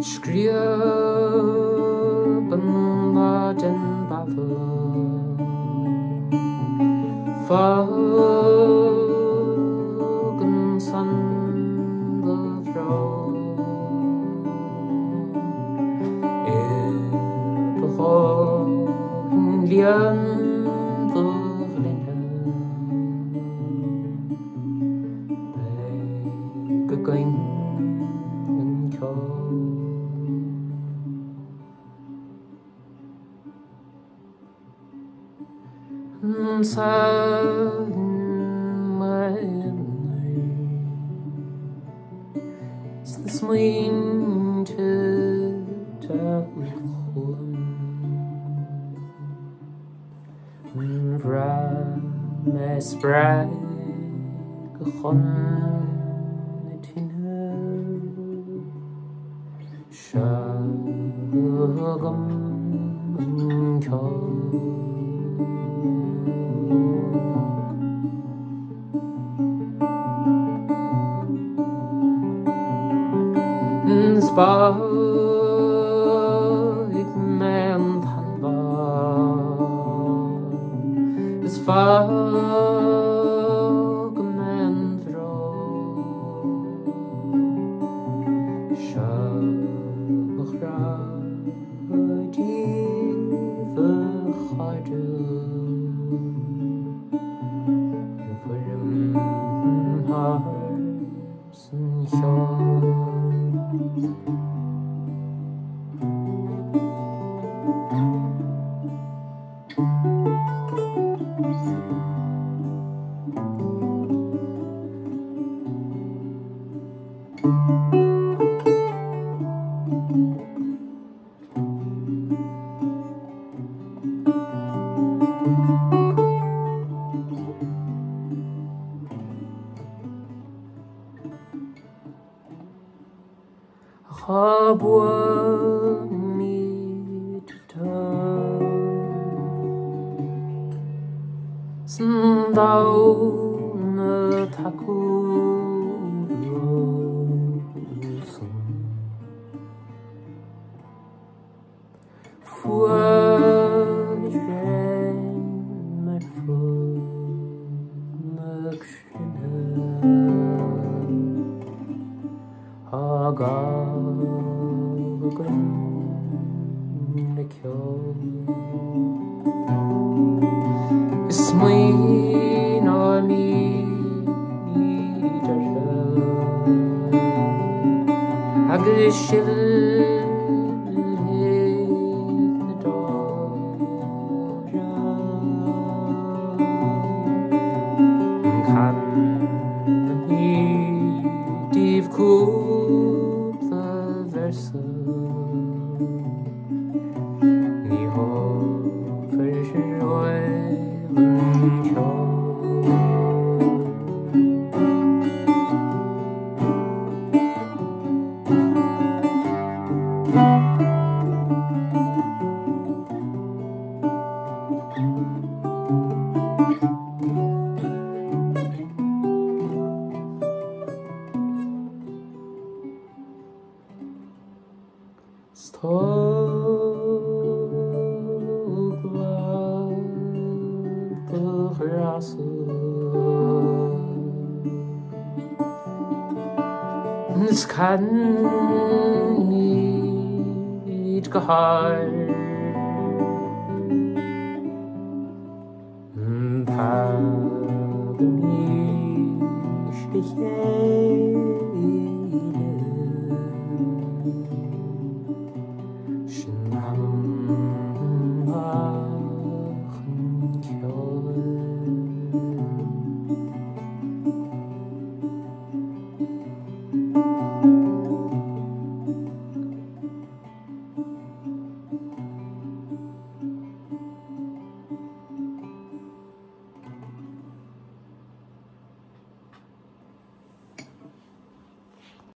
Skriven var den battle Falken sandethrow Behoren lian going and inside my night is this winter home when my sprite Shagam Spike man thanva is fag man throw Shaghra diva khadu Yufrim hearts and Habwani ta Sndau na taku Ismain ami Agishil Kan div kub the verse Ni ho vershoi Es kann nicht geheilt